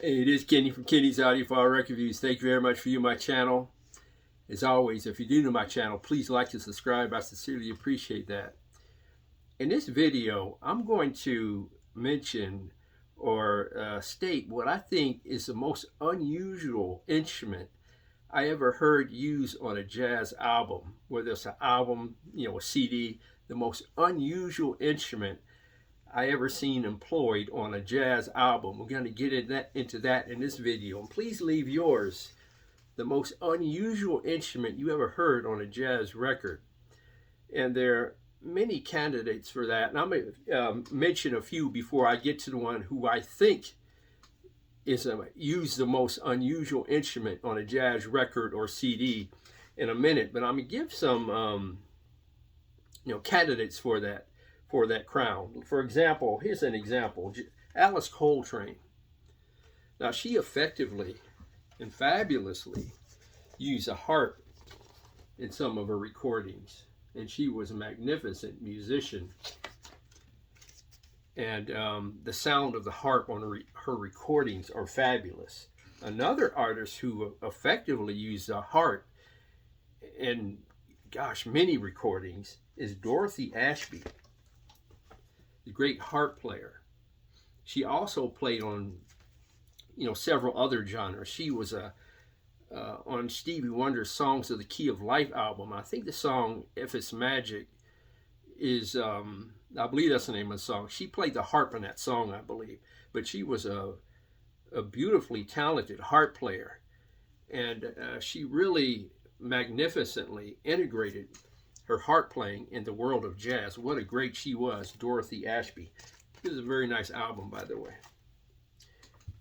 Hey, it is Kenny from Kenny's Audiophile Record Reviews. Thank you very much for viewing my channel. As always, if you're new to my channel, please like and subscribe. I sincerely appreciate that. In this video, I'm going to mention or state what I think is the most unusual instrument I ever heard used on a jazz album, whether it's an album, a CD. The most unusual instrument I ever seen employed on a jazz album. We're going to get into that in this video. And please leave yours, the most unusual instrument you ever heard on a jazz record. And there are many candidates for that. And I'm going to mention a few before I get to the one who I think is used the most unusual instrument on a jazz record or CD in a minute. But I'm going to give some candidates for that crown. For example, here's an example. Alice Coltrane. Now, she effectively and fabulously used a harp in some of her recordings, and she was a magnificent musician. And the sound of the harp on her recordings are fabulous. Another artist who effectively used a harp in, many recordings is Dorothy Ashby, the great harp player. She also played on, several other genres. She was on Stevie Wonder's Songs of the Key of Life album. I think the song "If It's Magic" is, I believe that's the name of the song. She played the harp in that song, I believe. But she was a beautifully talented harp player, and she really magnificently integrated her harp playing in the world of jazz. What a great she was, Dorothy Ashby. This is a very nice album, by the way.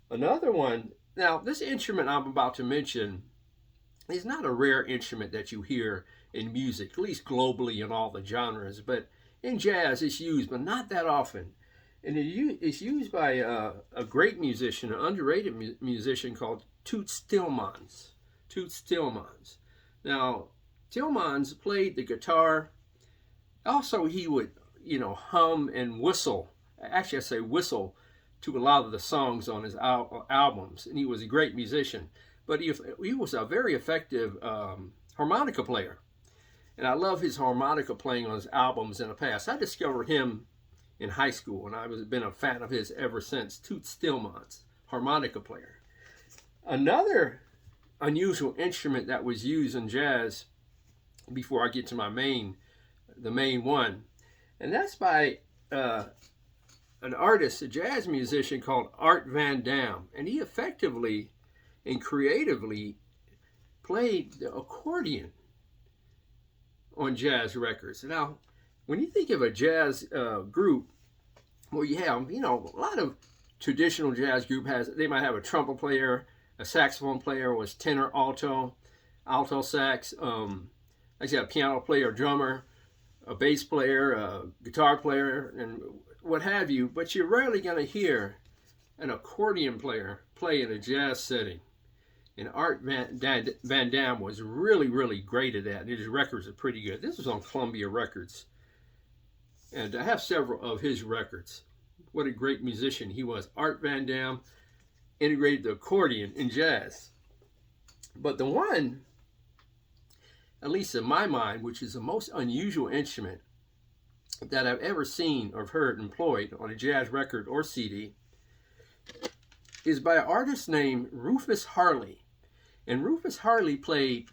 Another one, now this instrument I'm about to mention is not a rare instrument that you hear in music, at least globally in all the genres, but in jazz it's used, but not that often. And it's used by a great musician, an underrated musician called Toots Thielemans. Toots Thielemans. Now, Thielemans played the guitar. Also, he would, hum and whistle. Actually, I say whistle to a lot of the songs on his albums. And he was a great musician. But he was a very effective harmonica player. And I love his harmonica playing on his albums in the past. I discovered him in high school, and I've been a fan of his ever since. Toots Thielemans, harmonica player. Another unusual instrument that was used in jazz, before I get to the main one, and that's by an artist, a jazz musician called Art Van Dam, and he effectively and creatively played the accordion on jazz records. Now, when you think of a jazz group, well, you have, a lot of traditional jazz group they might have a trumpet player, a saxophone player, was tenor, alto sax, like I said, a piano player, drummer, a bass player, a guitar player, and what have you. But you're rarely going to hear an accordion player play in a jazz setting. And Art Van Dam was really, really great at that. And his records are pretty good. This was on Columbia Records. And I have several of his records. What a great musician he was. Art Van Dam integrated the accordion in jazz. But the one, at least in my mind, which is the most unusual instrument that I've ever seen or heard employed on a jazz record or CD, is by an artist named Rufus Harley. And Rufus Harley played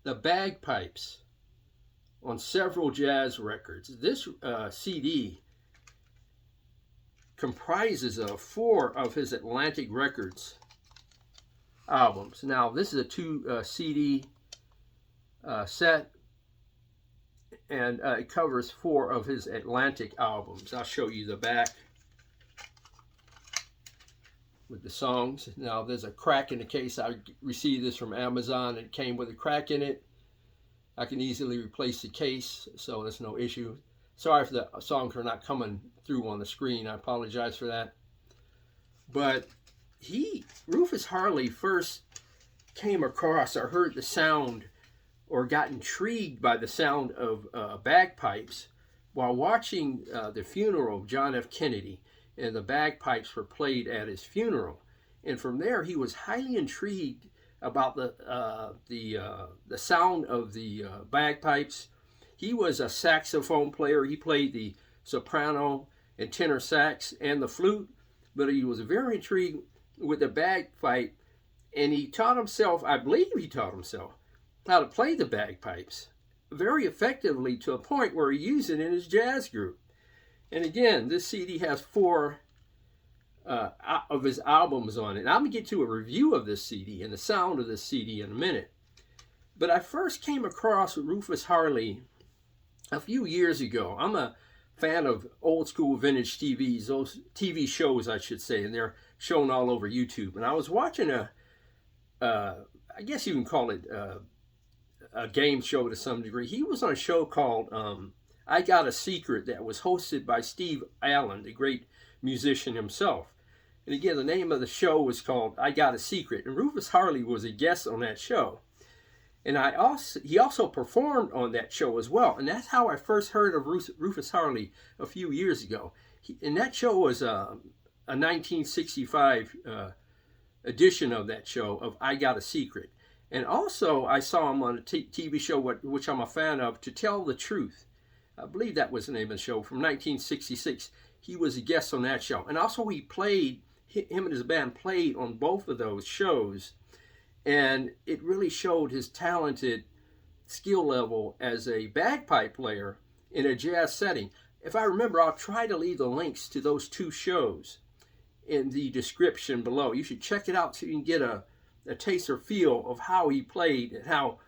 the bagpipes on several jazz records. This CD comprises of 4 of his Atlantic Records albums. Now, this is a 2 CD set, and it covers 4 of his Atlantic albums. I'll show you the back with the songs. Now, there's a crack in the case. I received this from Amazon. It came with a crack in it. I can easily replace the case, so there's no issue. Sorry if the songs are not coming through on the screen. I apologize for that. But Rufus Harley first came across or heard the sound or got intrigued by the sound of bagpipes while watching the funeral of John F. Kennedy, and the bagpipes were played at his funeral. And from there, he was highly intrigued about the sound of the bagpipes. He was a saxophone player. He played the soprano and tenor sax and the flute, but he was very intrigued with the bagpipe, and he taught himself, I believe he taught himself, how to play the bagpipes very effectively to a point where he used it in his jazz group. And again, this CD has 4 of his albums on it. And I'm going to get to a review of this CD and the sound of this CD in a minute. But I first came across Rufus Harley a few years ago. I'm a fan of old school vintage TVs, those TV shows, I should say, and they're shown all over YouTube. And I was watching I guess you can call it a game show to some degree. He was on a show called I Got a Secret that was hosted by Steve Allen, the great musician himself. And again, the name of the show was called I Got a Secret. And Rufus Harley was a guest on that show. And he also performed on that show as well. And that's how I first heard of Rufus Harley a few years ago. And that show was a 1965 edition of that show of I Got a Secret. And also I saw him on a TV show, which I'm a fan of, To Tell the Truth. I believe that was the name of the show, from 1966. He was a guest on that show. And also him and his band played on both of those shows. And it really showed his talented skill level as a bagpipe player in a jazz setting. If I remember, I'll try to leave the links to those 2 shows in the description below. You should check it out so you can get a taste or feel of how he played and how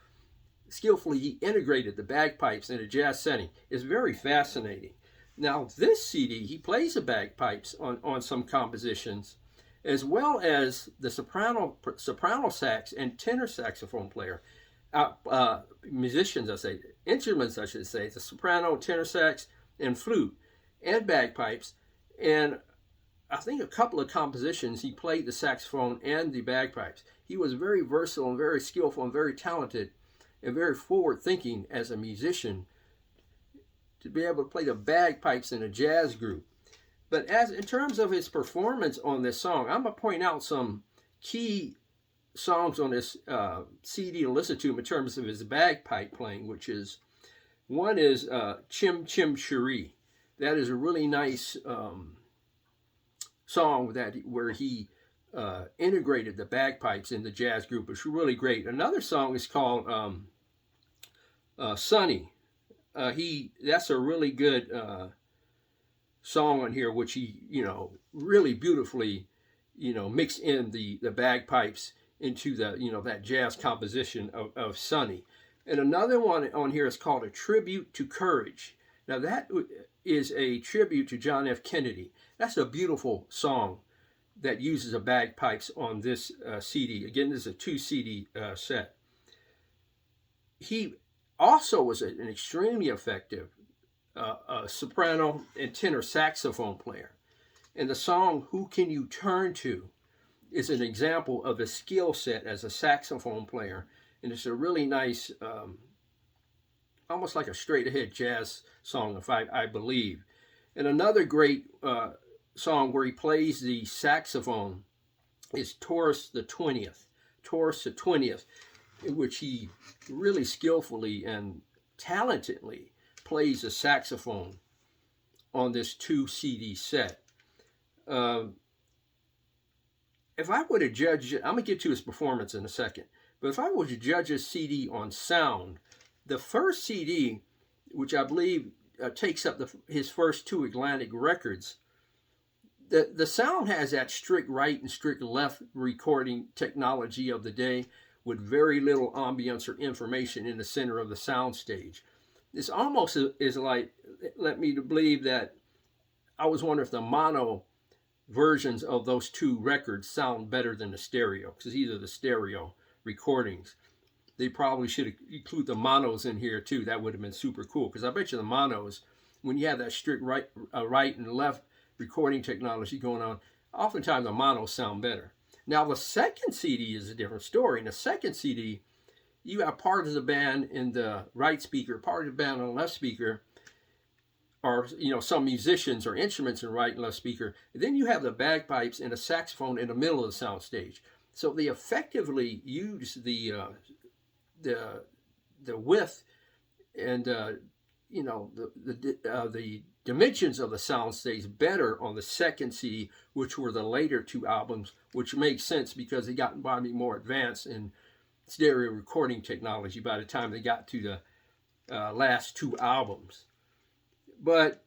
skillfully he integrated the bagpipes in a jazz setting. It's very fascinating. Now, this CD, he plays the bagpipes on some compositions, as well as the soprano sax and tenor saxophone player, musicians, instruments, I should say, the soprano, tenor sax, and flute, and bagpipes. And I think a couple of compositions, he played the saxophone and the bagpipes. He was very versatile and very skillful and very talented and very forward-thinking as a musician to be able to play the bagpipes in a jazz group. But in terms of his performance on this song, I'm going to point out some key songs on this CD to listen to in terms of his bagpipe playing, which is, one is Chim Chim Cherie. That is a really nice song where he integrated the bagpipes in the jazz group. It's really great. Another song is called Sunny. That's a really good song on here, which he, really beautifully, mixed in the bagpipes into that jazz composition of Sunny. And another one on here is called A Tribute to Courage. Now that is a tribute to John F. Kennedy. That's a beautiful song that uses the bagpipes on this CD. Again, this is a 2 CD set. He also was an extremely effective soprano and tenor saxophone player. And the song Who Can You Turn To is an example of a skill set as a saxophone player. And it's a really nice, almost like a straight ahead jazz song, if I believe. And another great song where he plays the saxophone is Taurus the 20th. Taurus the 20th, in which he really skillfully and talentedly plays the saxophone on this 2 CD set. If I were to judge it, I'm going to get to his performance in a second, but if I were to judge his CD on sound, the first CD, which I believe takes up his first 2 Atlantic records, the sound has that strict right and strict left recording technology of the day with very little ambience or information in the center of the sound stage. It's almost is like, led me to believe that I was wondering if the mono versions of those 2 records sound better than the stereo, because these are the stereo recordings. They probably should include the monos in here too. That would have been super cool, because I bet you the monos, when you have that strict right and left recording technology going on, oftentimes the monos sound better. Now the second CD is a different story. In the second CD, you have part of the band in the right speaker, part of the band on the left speaker. or some musicians or instruments in right and left speaker. Then you have the bagpipes and a saxophone in the middle of the sound stage. So they effectively use the width and the dimensions of the sound stage better on the second CD, which were the later two albums, which makes sense because they got probably more advanced in stereo recording technology by the time they got to the last two albums. But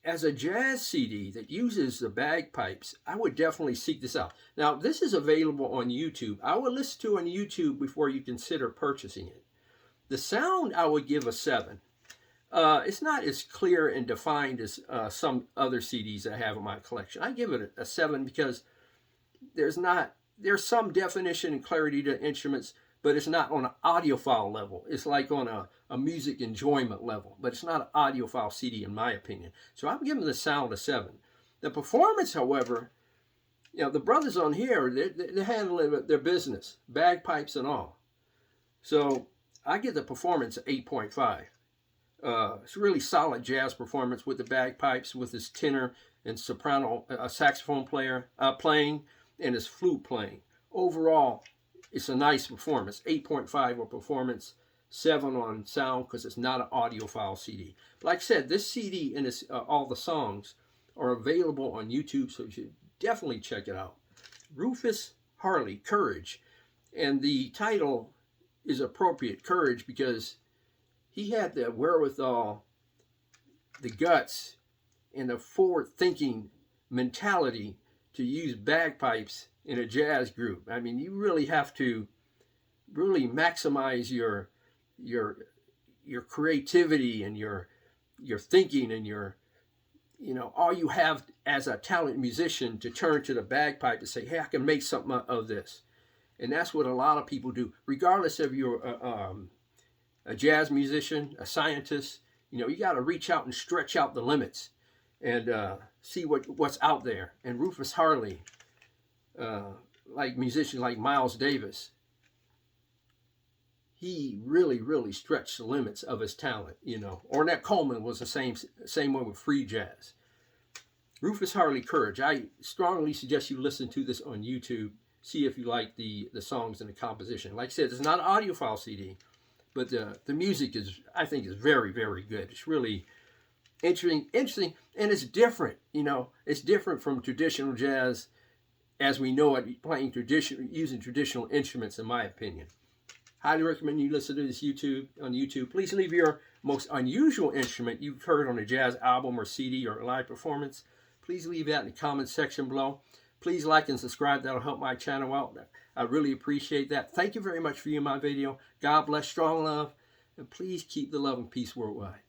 as a jazz CD that uses the bagpipes, I would definitely seek this out. Now, this is available on YouTube. I would listen to it on YouTube before you consider purchasing it. The sound, I would give a 7. It's not as clear and defined as some other CDs I have in my collection. I give it a 7 because there's some definition and clarity to instruments, but it's not on an audiophile level. It's like on a music enjoyment level, but it's not an audiophile CD in my opinion. So I'm giving the sound a 7. The performance, however, the brothers on here, they're handling their business, bagpipes and all. So I give the performance an 8.5. It's a really solid jazz performance with the bagpipes, with his tenor and soprano saxophone player playing, and his flute playing. Overall, it's a nice performance. 8.5 on performance, 7 on sound because it's not an audiophile CD. Like I said, this CD and all the songs are available on YouTube, so you should definitely check it out. Rufus, Harley, Courage. And the title is appropriate, Courage, because he had the wherewithal, the guts, and the forward-thinking mentality to use bagpipes in a jazz group. I mean, you really have to really maximize your creativity and your thinking and your all you have as a talented musician to turn to the bagpipe and say, hey, I can make something of this. And that's what a lot of people do, regardless of you're a jazz musician, a scientist. You got to reach out and stretch out the limits and see what's out there. And Rufus Harley, like musicians like Miles Davis, he really stretched the limits of his talent. Ornette Coleman was the same way with free jazz. Rufus Harley, Courage. I strongly suggest you listen to this on YouTube. See if you like the songs and the composition. Like I said, it's not an audiophile CD, but the music I think is very good. It's really interesting, and it's different. It's different from traditional jazz as we know it, using traditional instruments, in my opinion. Highly recommend you listen to this on YouTube. Please leave your most unusual instrument you've heard on a jazz album or CD or live performance. Please leave that in the comments section below. Please like and subscribe. That'll help my channel out. I really appreciate that. Thank you very much for viewing my video. God bless, strong love, and please keep the love and peace worldwide.